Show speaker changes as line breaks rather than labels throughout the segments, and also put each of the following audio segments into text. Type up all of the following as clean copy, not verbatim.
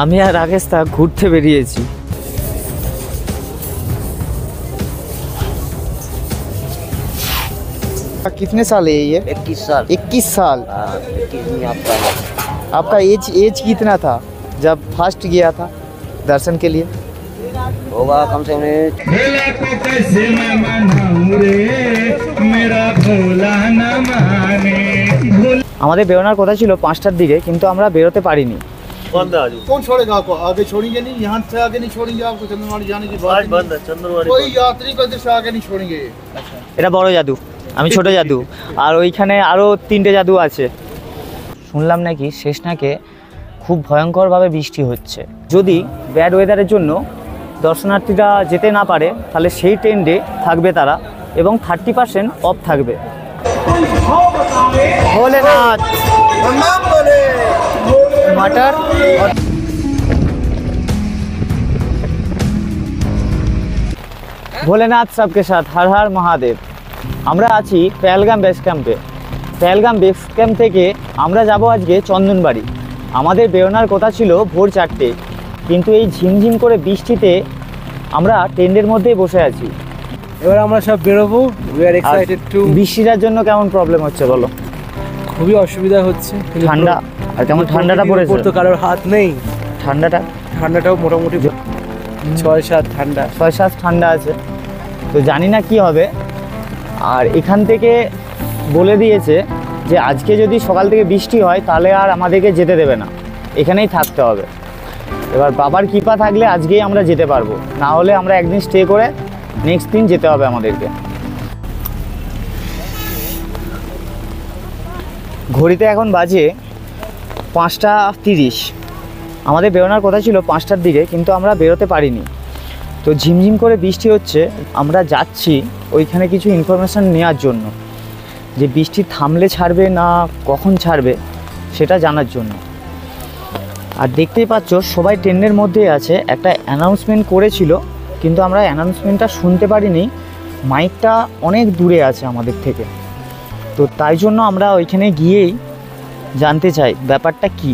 আমি আর রাকেশ তা ঘুরতে বেরিয়েছি। कितने साल है ये?
21 साल।
21 साल।
21 में आपका है।
आपका एज कितना था जब फर्स्ट गया था दर्शन के लिए?
होगा कम से कम
আমাদের বেরোনোর কথা ছিল 5টার দিকে, কিন্তু আমরা বেরোতে পারিনি।
बंद है आज।
कौन छोड़ेगा आपको? आगे छोड़ेंगे नहीं, यहाँ से आगे नहीं छोड़ेंगे आपको। चंदनवाड़ी जाने की बात
आज बंद है चंदनवाड़ी।
कोई यात्री को इधर से आगे नहीं छोड़ेंगे।
এটা বড় জাদু, আমি ছোট জাদু, আর ওইখানে আরও 3টে জাদু আছে। শুনলাম নাকি শেষনাকে খুব ভয়ঙ্করভাবে বৃষ্টি হচ্ছে। যদি ব্যাড ওয়েদারের জন্য দর্শনার্থীরা যেতে না পারে তাহলে সেই টেন্টে থাকবে তারা, এবং 30% অফ থাকবে। ভোলেনাথ मटर और ভোলেনাথ सबके साथ हर हर महादेव। আমরা আছি পেহেলগাম বেস ক্যাম্পে। পেহেলগাম বেস ক্যাম্প থেকে আমরা যাব আজকে চন্দনবাড়ি। আমাদের বেরোনোর কথা ছিল ভোর 4টে, কিন্তু এই ঝিমঝিম করে বৃষ্টিতে আমরা টেন্টের মধ্যেই বসে আছি।
এবার আমরা সব বেরোবো। We are excited too.
বৃষ্টিটার জন্য কেমন প্রবলেম হচ্ছে বলো?
খুবই অসুবিধা হচ্ছে।
ঠান্ডা, আর কেমন ঠান্ডাটা পড়েছে?
তো কারোর হাত নেই।
ঠান্ডাটাও মোটামুটি
6-7 ঠান্ডা,
6-7 ঠান্ডা আছে। তো জানি না কি হবে। আর এখান থেকে বলে দিয়েছে যে আজকে যদি সকাল থেকে বৃষ্টি হয় তাহলে আর আমাদেরকে যেতে দেবে না, এখানেই থাকতে হবে। এবার বাবার কৃপা থাকলে আজকেই আমরা যেতে পারবো, না হলে আমরা একদিন স্টে করে নেক্সট দিন যেতে হবে আমাদেরকে। ঘড়িতে এখন বাজে 5টা 30। আমাদের বেরোনোর কথা ছিল 5টার দিকে, কিন্তু আমরা বেরোতে পারিনি। তো ঝিমঝিম করে বৃষ্টি হচ্ছে। আমরা যাচ্ছি ওইখানে কিছু ইনফরমেশান নেওয়ার জন্য, যে বৃষ্টি থামলে ছাড়বে না কখন ছাড়বে সেটা জানার জন্য। আর দেখতেই পাচ্ছ সবাই টেন্টের মধ্যেই আছে। একটা অ্যানাউন্সমেন্ট করেছিল, কিন্তু আমরা অ্যানাউন্সমেন্টটা শুনতে পারিনি, মাইকটা অনেক দূরে আছে আমাদের থেকে। তো তাই জন্য আমরা ওইখানে গিয়েই জানতে চাই ব্যাপারটা কি।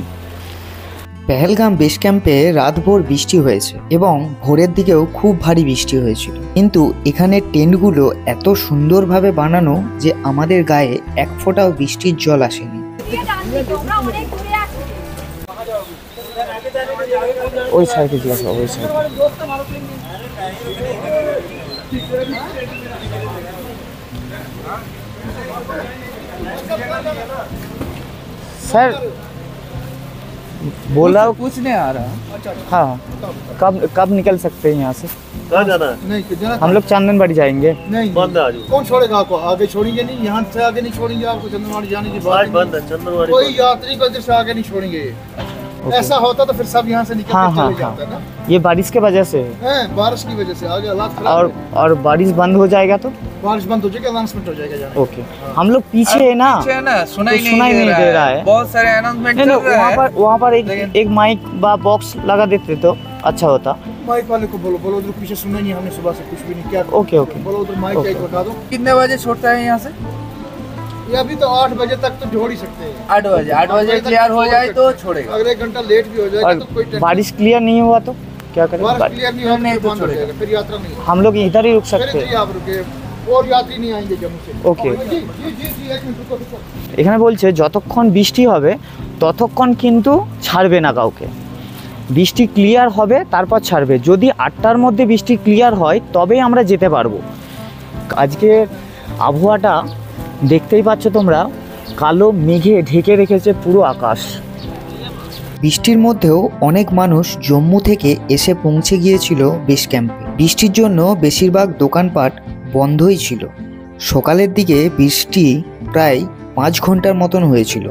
পেহেলগাম বেস ক্যাম্পে রাতভর বৃষ্টি হয়েছে এবং ভোরের দিকেও খুব ভারী বৃষ্টি হয়েছিল, কিন্তু এখানে টেন্টগুলো এত সুন্দরভাবে বানানো যে আমাদের গায়ে এক ফোঁটাও বৃষ্টির জল আসেনি। ওই সাইডে জিজ্ঞাসা, ওই সাইডে। सर बोला
कुछ नहीं आ रहा।
हाँ, कब निकल सकते हैं यहाँ से?
कहाँ जाना है?
नहीं जाना।
हम लोग चंदनबाड़ी जाएंगे।
नहीं
बंद है आज।
कौन छोड़ेगा आपको? आगे छोड़ेंगे नहीं, यहाँ से आगे नहीं छोड़ेंगे आपको। चंदनवाड़ी जाने की बात
आज बंद है चंदनवाड़ी।
कोई यात्री को इधर से आगे नहीं छोड़ेंगे। ऐसा होता तो फिर सब यहाँ से निकल
हाँ,
के
हाँ,
चले जाते हैं ना।
ये बारिश के वजह से
हैं, बारिश की वजह से आगे हालात खराब है।
और बारिश बंद हो जाएगा तो
बारिश बंद हो जाएगा, अनाउंसमेंट हो जाएगा जाने।
ओके। हम लोग पीछे है ना,
पीछे है ना, सुनाई
तो
नहीं दे रहा है। बहुत सारे अनाउंसमेंट
नहीं,
चल
नहीं,
रहा है।
वहाँ पर एक माइक बा बॉक्स लगा देते तो अच्छा होता।
माइक वाले को बोलो उधर पीछे सुना नहीं हमने सुबह से कुछ भी नहीं किया।
Okay, okay.
बोलो उधर माइक
ओके।
एक लगा दो।
कितने बजे छोड़ता है यहाँ से?
ये अभी तो 8 बजे तक तो जोड़ ही सकते हैं।
8 बजे क्लियर हो जाए तो छोड़ेगा।
अगर 1 घंटा लेट भी हो जाएगा
और
तो कोई टेंशन
बारिश क्लियर नहीं हुआ तो क्या करें?
बारिश क्लियर नहीं होने
नहीं
तो
तो
बंद हो
छोड़ेगा।
जाएगा, फिर यात्रा नहीं होगी।
हम लोग इधर ही रुक
फिर
सकते
इधर
हैं।
ही आप रुके और यात्री नहीं आएंगे जम्मू से।
ओके।
जी जी जी जी एक मिनट रुको रुको।
এখানে বলছে যতক্ষণ বৃষ্টি হবে ততক্ষণ কিন্তু ছাড়বে না কাউকে। বৃষ্টি ক্লিয়ার হবে তারপর ছাড়বে। যদি 8টার মধ্যে বৃষ্টি ক্লিয়ার হয় তবেই আমরা যেতে পারবো। আজকে আবহাওয়াটা দেখতেই পাচ্ছ তোমরা, কালো মেঘে ঢেকে রেখেছে পুরো আকাশ। বৃষ্টির মধ্যেও অনেক মানুষ জম্মু থেকে এসে পৌঁছে গিয়েছিল বেস ক্যাম্পে। বৃষ্টির জন্য বেশিরভাগ দোকানপাট বন্ধই ছিল। সকালের দিকে বৃষ্টি প্রায় 5 ঘন্টার মতন হয়েছিল,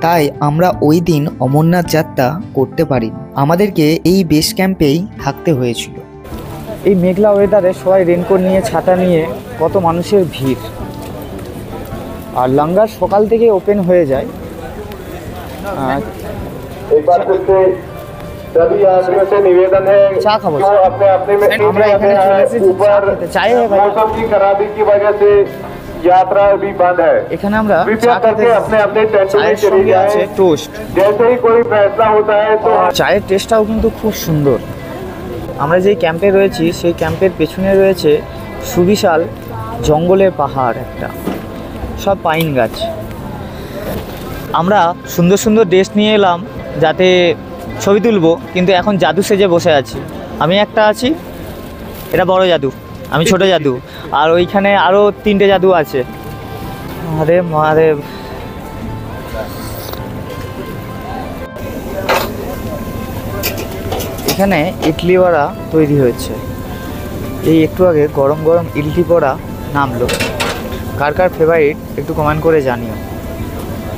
তাই আমরা ওই দিন অমরনাথ যাত্রা করতে পারিনি। আমাদেরকে এই বেস ক্যাম্পেই থাকতে হয়েছিল। এই মেঘলা ওয়েদারে সবাই রেনকোট নিয়ে, ছাতা নিয়ে, কত মানুষের ভিড়। আর লঙ্গার সকাল থেকে ওপেন হয়ে যায়।
सभी यात्रियों से निवेदन है
চা খাবো,
जो अपने अपने में
আমরা এখানে চলে এসেছি চা খেতে। চাই है भाई?
मौसम की खराबी की वजह से यात्रा अभी बंद है।
এখানে আমরা
कृपया करके अपने अपने टेंटों में
চায়ের
चले
সঙ্গে আছে
जाएं।
টোস্ট।
जैसे ही कोई फैसला होता है तो
চায়ের টেস্টটাও কিন্তু খুব সুন্দর। আমরা যে ক্যাম্পে রয়েছি সেই ক্যাম্পের পেছনে রয়েছে সুবিশাল জঙ্গলের পাহাড় একটা, সব পাইন গাছ। আমরা সুন্দর সুন্দর ড্রেস নিয়ে এলাম যাতে ছবি তুলবো, কিন্তু এখন জাদু সেজে বসে আছি। আমি একটা আছি, এটা বড় জাদু, আমি ছোট জাদু, আর ওইখানে আরও 3টে জাদু আছে। আরে মহাদেব। এখানে ইডলি বড়া তৈরি হয়েছে। এই একটু আগে গরম গরম ইডলি বড়া নামলো। কার কার ফেভারিট একটু কমেন্ট করে জানিও।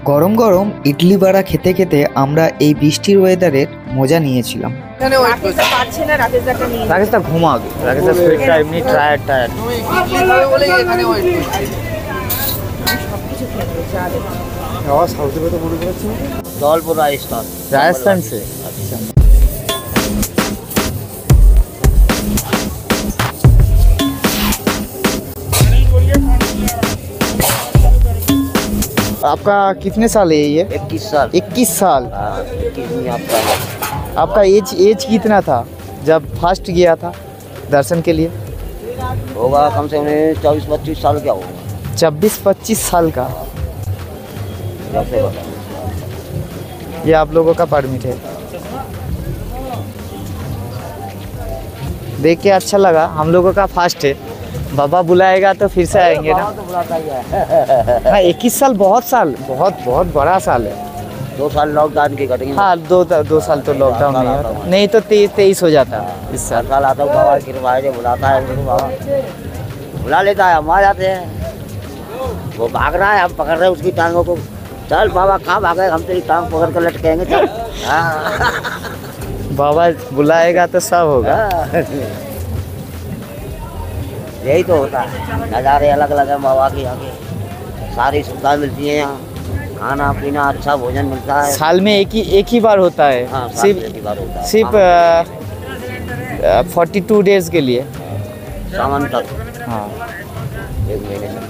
গরম গরম ইডলি বড়া খেতে খেতে আমরা এই বৃষ্টির ওয়েদারের মজা নিয়েছিলাম।
এখানে ওয়েট করছি।
রাকেশটা ঘুমাবে, রাকেশটা শরীরটা এমনি টায়ার্ড।
তুমি ইডলি খাবে বলে এখানে ওয়েট করছি।
धौलपुर राजस्थान।
राजस्थान से?
अच्छा।
आपका कितने साल है ये?
21 साल।
21 साल।
हाँ, 21वीं यात्रा है।
आपका एज कितना था जब फर्स्ट गया था दर्शन के लिए?
होगा कम से कम 24-25 साल क्या होगा।
24-25 साल का।
जैसे बता।
ये आप लोगों का परमिट है। देख के अच्छा लगा। हम लोगों का फास्ट है, बाबा बुलाएगा तो फिर से आएंगे ना।
तो बुलाता ही है।
हाँ 21 साल बहुत बहुत बड़ा साल है।
2 साल लॉकडाउन की कटेंगे।
हाँ 2 साल तो लॉकडाउन नहीं होता, नहीं तो 23 हो जाता इस
हर
साल।
साल आता हूँ बाबा की कृपा है, बुलाता है उनको बाबा बुला लेता है, हम आ जाते हैं। वो भाग रहा है, हम पकड़ रहे हैं उसकी टांगों को। चल बाबा कहाँ भागे, हम तेरी टांग पकड़ कर लटकेंगे। चल हाँ।
बाबा बुलाएगा तो सब होगा।
यही तो होता है, नज़ारे अलग अलग है बाबा के आगे। सारी सुविधा मिलती है यहाँ, खाना पीना अच्छा भोजन मिलता है।
साल में एक ही बार होता है।
हाँ, साल
सिर्फ
में एक ही बार होता है।
सिर्फ 42 डेज के लिए।
सावन तक
हाँ
1 महीने तक।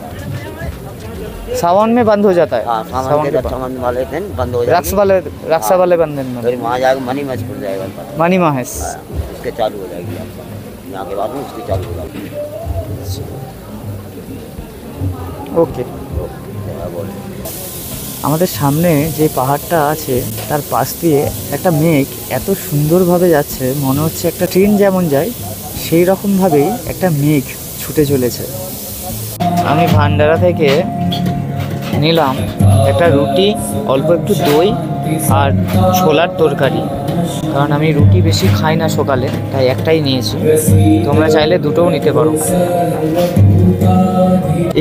सावन में बंद हो जाता है।
हाँ सावन के
के बाद।
रक्षाबंधन वाले दिन बंद हो जाएगी।
रक्षा वाले बंधन
फिर
में
वहाँ जाकर मनी मैच खुल जाएगा।
मनी माहेश।
उसके चालू हो जाएगी आपका, यहाँ के बाद में उसकी चालू हो जाएगी।
ওকে। আমাদের সামনে যে পাহাড়টা আছে তার পাশ দিয়ে একটা মেঘ এত সুন্দরভাবে যাচ্ছে, মনে হচ্ছে একটা ট্রেন যেমন যায় সেই রকমভাবেই একটা মেঘ ছুটে চলেছে। আমি ভান্ডারা থেকে নিলাম একটা রুটি, অল্প একটু দই আর ছোলার তরকারি, কারণ আমি রুটি বেশি খাই না সকালে, তাই একটাই নিয়েছি। তোমরা চাইলে দুটোও নিতে পারো।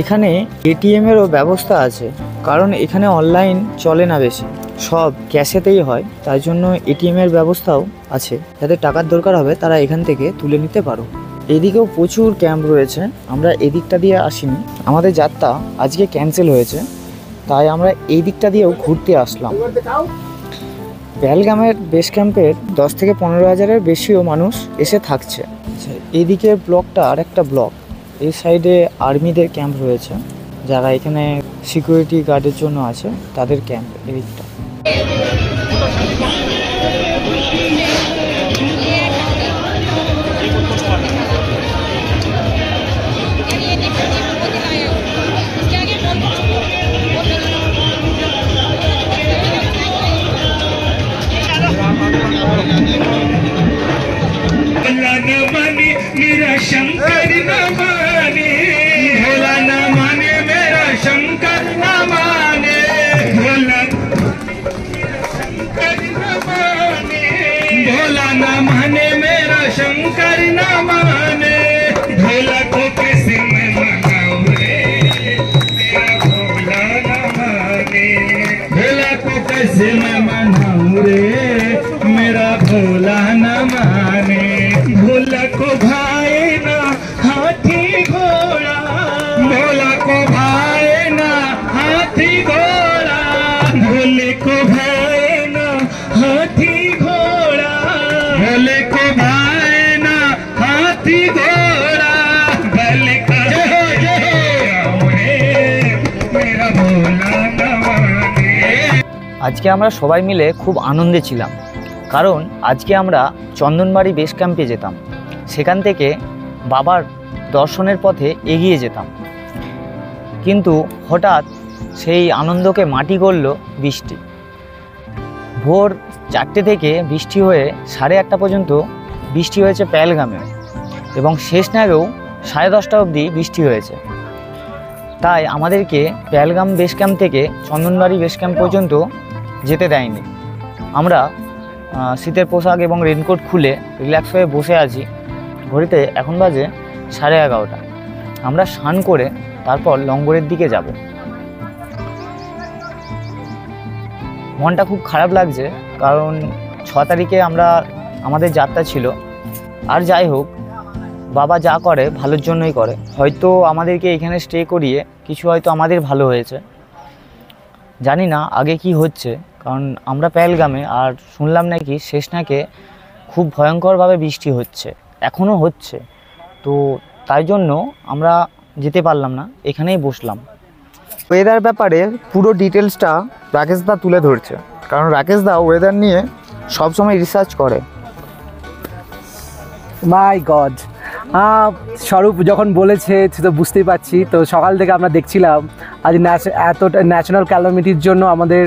এখানে এটিএমেরও ব্যবস্থা আছে, কারণ এখানে অনলাইন চলে না বেশি, সব ক্যাশেতেই হয়, তাই জন্য এটিএমের ব্যবস্থাও আছে। যাদের টাকার দরকার হবে তারা এখান থেকে তুলে নিতে পারো। এদিকেও প্রচুর ক্যাম্প রয়েছে, আমরা এদিকটা দিয়ে আসিনি, আমাদের যাত্রা আজকে ক্যান্সেল হয়েছে, তাই আমরা এই দিকটা দিয়েও ঘুরতে আসলাম। পেহেলগামের বেস ক্যাম্পের 10 থেকে 15 হাজারের বেশিও মানুষ এসে থাকছে। এইদিকে ব্লকটা আর একটা ব্লক, এই সাইডে আর্মিদের ক্যাম্প রয়েছে, যারা এখানে সিকিউরিটি গার্ডের জন্য আছে তাদের ক্যাম্প এদিকটা।
मेरा शंकर न माने, भोला न माने, मेरा शंकर न माने, भोला शंकर न माने, भोला न माने, मेरा शंकर न माने, भोला को कैसे मैं मनाऊं रे, मेरा भोला न माने, भोला को कैसे मैं मनाऊं रे, मेरा भोला न माने, भोला को भाई ना हाथी घोड़ा, भोला को भाई ना हाथी घोड़ा, भोले को भाई ना हाथी घोड़ा, भोले को भाई ना हाथी घोड़ा, भले का जय हो रे,
আজকে আমরা সবাই মিলে খুব আনন্দে ছিলাম, কারণ আজকে আমরা চন্দনবাড়ি বেস ক্যাম্পে যেতাম, সেখান থেকে বাবার দর্শনের পথে এগিয়ে যেতাম। কিন্তু হঠাৎ সেই আনন্দকে মাটি করল বৃষ্টি। ভোর 4টে থেকে বৃষ্টি হয়ে 1:30 পর্যন্ত বৃষ্টি হয়েছে পেহেলগামে, এবং শেষ নাগেও 10:30 অবধি বৃষ্টি হয়েছে। তাই আমাদেরকে পেহেলগাম বেস ক্যাম্প থেকে চন্দনবাড়ি বেস ক্যাম্প পর্যন্ত যেতে দেয়নি। আমরা শীতের পোশাক এবং রেনকোট খুলে রিল্যাক্স হয়ে বসে আছি। ঘড়িতে এখন বাজে 11:30। আমরা স্নান করে তারপর লংগড়ের দিকে যাব। মনটা খুব খারাপ লাগছে, কারণ 6 তারিখে আমাদের যাত্রা ছিল। আর যাই হোক, বাবা যা করে ভালোর জন্যই করে। হয়তো আমাদেরকে এখানে স্টে করিয়ে কিছু হয়তো আমাদের ভালো হয়েছে, জানি না আগে কি হচ্ছে। কারণ আমরা পেহেলগামে, আর শুনলাম নাকি শেষ নাকে খুব ভয়ঙ্করভাবে বৃষ্টি হচ্ছে, এখনও হচ্ছে। তো তাই জন্য আমরা যেতে পারলাম না, এখানেই বসলাম। ওয়েদার ব্যাপারে পুরো ডিটেলসটা রাকেশদা তুলে ধরছে, কারণ রাকেশদা ওয়েদার নিয়ে সবসময় রিসার্চ করে।
মাই গড, স্বরূপ যখন বলেছে তো বুঝতেই পারছি। তো সকাল থেকে আমরা দেখছিলাম আজ এতটা ন্যাশনাল ক্যালামিটির জন্য, আমাদের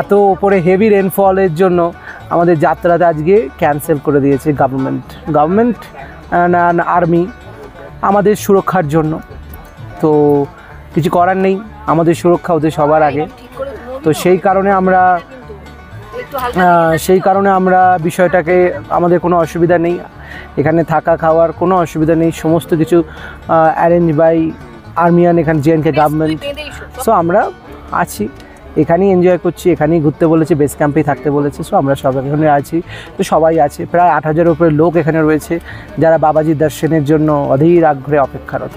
এত ওপরে হেভি রেনফলের জন্য আমাদের যাত্রাটা আজকে ক্যান্সেল করে দিয়েছে গভর্নমেন্ট আর্মি আমাদের সুরক্ষার জন্য। তো কিছু করার নেই, আমাদের সুরক্ষা ওদের সবার আগে। তো সেই কারণে আমরা বিষয়টাকে, আমাদের কোনো অসুবিধা নেই, এখানে থাকা খাওয়ার কোনো অসুবিধা নেই, সমস্ত কিছু অ্যারেঞ্জ বাই আর্মিয়ান, এখানে জেএনকে গভর্নমেন্ট। সো আমরা আছি, এখানেই এনজয় করছি, এখানেই ঘুরতে বলেছে, বেস ক্যাম্পেই থাকতে বলেছে। সো আমরা সব এখানে আছি, তো সবাই আছে। প্রায় 8,000-এর উপরে লোক এখানে রয়েছে, যারা বাবাজির দর্শনের জন্য অধীর আগ্রহে অপেক্ষারত।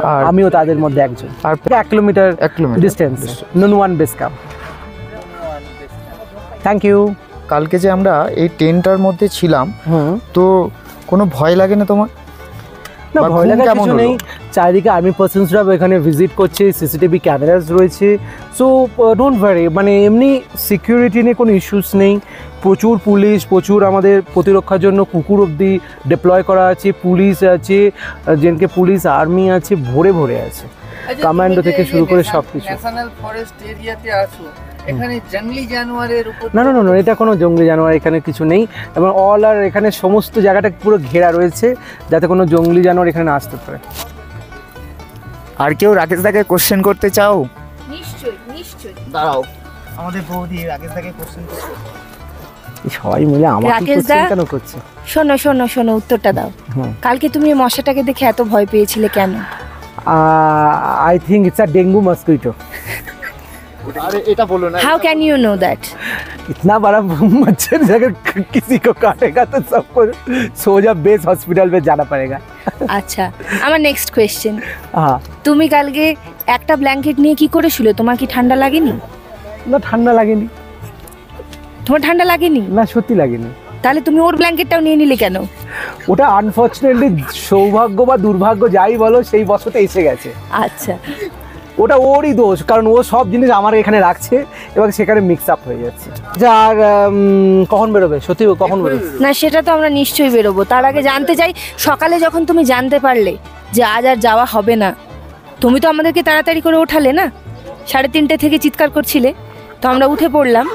আর আমিও তাদের মধ্যে একজন। আর 1 কিলোমিটার ডিস্টেন্স নুনওয়ান বেস ক্যাম্প। Thank you.
কালকে যে আমরা এই টেন্টটার মধ্যে ছিলাম, তো কোনো ভয় লাগে না তোমার?
না, ভয় লাগার কিছু নেই। চারিদিকে আর্মি পার্সনসরা এখানে ভিজিট করছে, সিসিটিভি ক্যামেরাস রয়েছে। সো ডোন্ট ওয়ারি, মানে এমনি সিকিউরিটি নিয়ে কোনো ইস্যুস নেই। প্রচুর পুলিশ, প্রচুর আমাদের প্রতিরক্ষার জন্য কুকুর অবধি ডিপ্লয় করা আছে, পুলিশ আছে, জেনকে পুলিশ আর্মি আছে, ভরে ভরে আছে, কমান্ডো থেকে শুরু করে সব কিছু।
ন্যাশনাল ফরেস্ট এরিয়াতে আছো, এখানে জঙ্গলি জানোয়ারের উপর
না, এটা কোনো জঙ্গলি জানোয়ার এখানে কিছু নেই। এবং এখানে সমস্ত জায়গাটা পুরো ঘেরা রয়েছে, যাতে কোনো জঙ্গলি জানোয়ার এখানে না আসতে পারে।
আর কেউ রাকেশদাকে কোশ্চেন করতে চাও?
নিশ্চয়ই
দাঁড়াও, আমাদের বৌদি রাকেশদাকে কোশ্চেন করছে।
সবাই মিলে আমাকে কোশ্চেন কেন করছে?
শোনো, উত্তরটা দাও। কালকে তুমি মশাটাকে দেখে এত ভয় পেয়েছিলে কেন?
I think it's a dengue mosquito.
अरे এটা বলো না।
How can you know that?
इतना बड़ा मच्छर अगर किसी को काटेगा तो सबको सोजा बेस हॉस्पिटल में जाना पड़ेगा।
আচ্ছা, আমার নেক্সট কোয়েশ্চেন।
হ্যাঁ,
তুমি কালকে একটা ব্ল্যাঙ্কেট নিয়ে কি করে শুলে? তোমার কি ঠান্ডা লাগেনি?
না, ঠান্ডা লাগেনি।
তোমার ঠান্ডা লাগেনি?
না, সত্যি লাগেনি।
তাহলে তুমি ওর ব্ল্যাঙ্কেটটাও নিয়ে নিলে কেন?
ওটা আনফরচুনেটলি সৌভাগ্য বা দুর্ভাগ্য যাই বলো, সেই বছরটা এসে গেছে।
আচ্ছা,
ওটা ওরই দোষ, কারণ ও সব জিনিস আমার এখানে রাখছে এবং সেখানে মিক্স আপ হয়ে যাচ্ছে। আর কখন বেরোবে? সত্যি কখন বেরোবে?
না, সেটা তো আমরা নিশ্চয়ই বেরোবো। তার আগে জানতে চাই, সকালে যখন তুমি জানতে পারলে যে আজ আর যাওয়া হবে না, তুমি তো আমাদেরকে তাড়াতাড়ি করে ওঠালে না? 3:30 থেকে চিৎকার করছিলে, তো আমরা উঠে পড়লাম।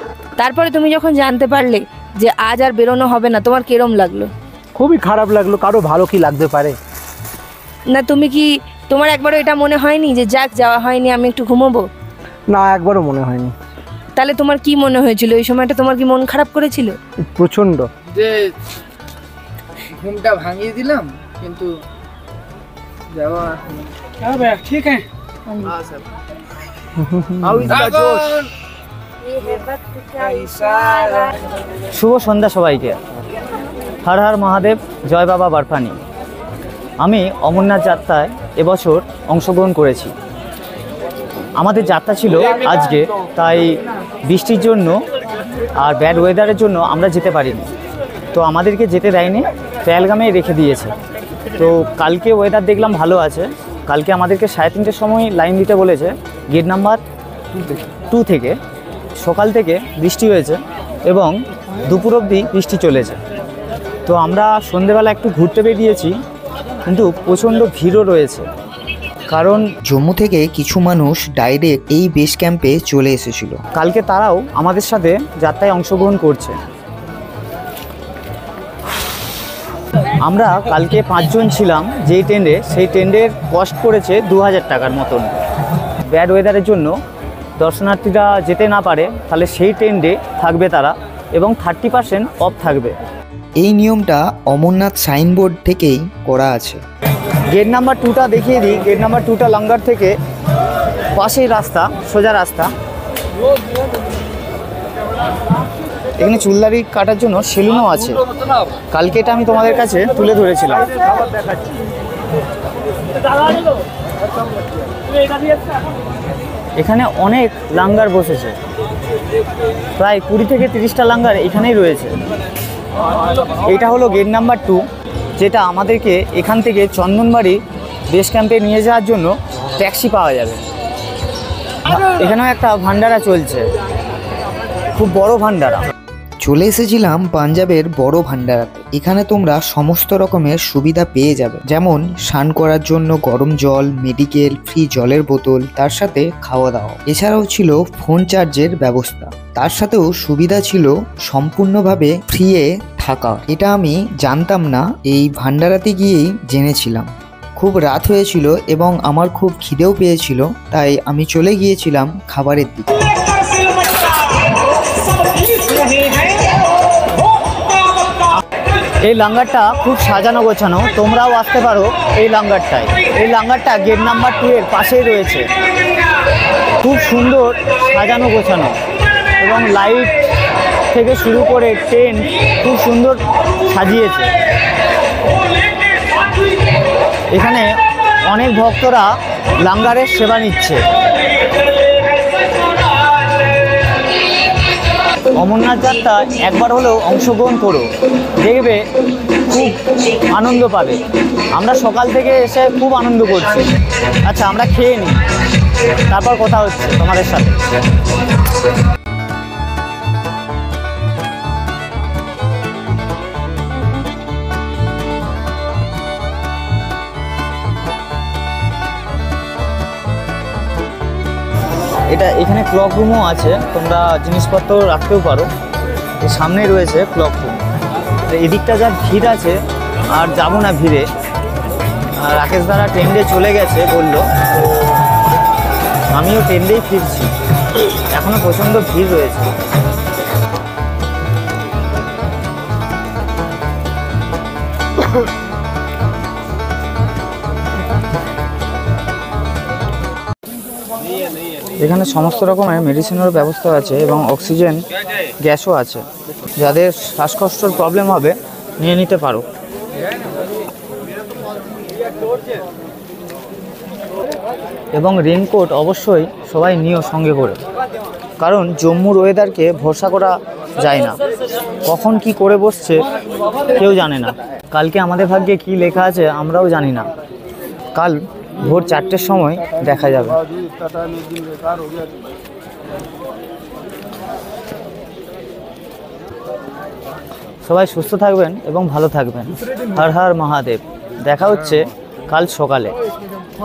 তারপরে তুমি যখন জানতে পারলে যে আজ আর বেরোনো হবে না, তোমার কিরম লাগলো?
খুবই খারাপ লাগলো। কারো ভালো কি লাগতে পারে?
না, তোমার একবারও এটা মনে হয়নি যে যাক, যাওয়া হয়নি, আমি একটু ঘুমোবো?
না, একবারও মনে হয়নি।
তাহলে তোমার কি মনে হয়েছিল ওই সময়টা? তোমার কি মন খারাপ করেছিল?
প্রচন্ড।
যে ঘুমটা ভাঙিয়ে দিলাম, কিন্তু যাওয়া ঠিক আছে।
শুভ সন্ধ্যা সবাইকে। হর হর মহাদেব, জয় বাবা বারফানি। আমি অমরনাথ যাত্রায় এবছর অংশগ্রহণ করেছি। আমাদের যাত্রা ছিল আজকে, তাই বৃষ্টির জন্য আর ব্যাড ওয়েদারের জন্য আমরা যেতে পারিনি। তো আমাদেরকে যেতে দেয়নি, পেহেলগামে রেখে দিয়েছে। তো কালকে ওয়েদার দেখলাম ভালো আছে। কালকে আমাদেরকে 3:30 সময় লাইন দিতে বলেছে, গেট নাম্বার 2 থেকে। সকাল থেকে বৃষ্টি হয়েছে এবং দুপুর অবধি বৃষ্টি চলেছে। তো আমরা সন্ধেবেলা একটু ঘুরতে বেরিয়েছি, কিন্তু প্রচণ্ড ভিড়ও রয়েছে, কারণ
জম্মু থেকে কিছু মানুষ ডাইরেক্ট এই বেস ক্যাম্পে চলে এসেছিল।
কালকে তারাও আমাদের সাথে যাত্রায় অংশগ্রহণ করছে। আমরা কালকে 5 জন ছিলাম যেই টেন্টে, সেই টেন্টের কস্ট পড়েছে 2000 টাকার মতন। ব্যাড ওয়েদারের জন্য দর্শনার্থীরা যেতে না পারে, তাহলে সেই টেন্টে থাকবে তারা এবং 30% অফ থাকবে।
এই নিয়মটা অমরনাথ সাইনবোর্ড থেকেই করা আছে।
গেট নাম্বার 2টা দেখিয়ে দিই। গেট নাম্বার 2টা লঙ্গার থেকে পাশেই রাস্তা, সোজা রাস্তা। এখানে চুলদারি কাটার জন্য সেলুনও আছে। কালকে এটা আমি তোমাদের কাছে তুলে ধরেছিলাম। এখানে অনেক লাঙ্গার বসেছে, প্রায় 20 থেকে 30টা লাঙ্গার এখানেই রয়েছে। এটা হলো গেট নাম্বার 2, যেটা আমাদেরকে এখান থেকে চন্দনবাড়ি বেস ক্যাম্পে নিয়ে যাওয়ার জন্য ট্যাক্সি পাওয়া যাবে। এখানেও একটা ভান্ডারা চলছে, খুব বড় ভান্ডারা।
চলে এসেছিলাম পাঞ্জাবের বড় ভান্ডারাতে। এখানে তোমরা সমস্ত রকমের সুবিধা পেয়ে যাবে, যেমন স্নান করার জন্য গরম জল, মেডিকেল, ফ্রি জলের বোতল, তার সাথে খাওয়া দাওয়া। এছাড়াও ছিল ফোন চার্জের ব্যবস্থা, তার সাথেও সুবিধা ছিল সম্পূর্ণভাবে ফ্রিয়ে থাকা। এটা আমি জানতাম না, এই ভান্ডারাতে গিয়েই জেনেছিলাম। খুব রাত হয়েছিল এবং আমার খুব খিদেও পেয়েছিল, তাই আমি চলে গিয়েছিলাম খাবারের দিকে।
এই লাঙ্গারটা খুব সাজানো গোছানো, তোমরাও আসতে পারো এই লাঙ্গারটায়। এই লাঙ্গারটা গেট নাম্বার 2 এর পাশেই রয়েছে। খুব সুন্দর সাজানো গোছানো এবং লাইট থেকে শুরু করে টেন্ট খুব সুন্দর সাজিয়েছে। এখানে অনেক ভক্তরা লাঙ্গারের সেবা নিচ্ছে। অমরনাথ যাত্রা একবার হলেও অংশগ্রহণ করো, দেখবে খুব আনন্দ পাবে। আমরা সকাল থেকে এসে খুব আনন্দ করছি। আচ্ছা, আমরা খেয়ে নিই, তারপর কথা হচ্ছে তোমাদের সাথে। এখানে ক্লক রুমও আছে, তোমরা জিনিসপত্র রাখতেও পারো। এর সামনেই রয়েছে ক্লক রুম। এদিকটা যা ভিড় আছে, আর যাবো না ভিড়ে। রাকেশ দাদা ট্রেন্ডে চলে গেছে বললো, তো আমিও ট্রেন্ডেই ফিরছি। এখনও প্রচণ্ড ভিড় রয়েছে। এখানে সমস্ত রকমের মেডিসিনের ব্যবস্থা আছে এবং অক্সিজেন গ্যাসও আছে। যাদের শ্বাসকষ্টর প্রবলেম হবে নিয়ে নিতে পারো। এবং রেনকোট অবশ্যই সবাই নিও সঙ্গে করে, কারণ জম্মুর ওয়েদারকে ভরসা করা যায় না, কখন কি করে বসছে কেউ জানে না। কালকে আমাদের ভাগ্যে কি লেখা আছে আমরাও জানি না। কাল ভোর 4টের সময় দেখা যাবে। সবাই সুস্থ থাকবেন এবং ভালো থাকবেন। হর হর মহাদেব। দেখা হচ্ছে কাল সকালে।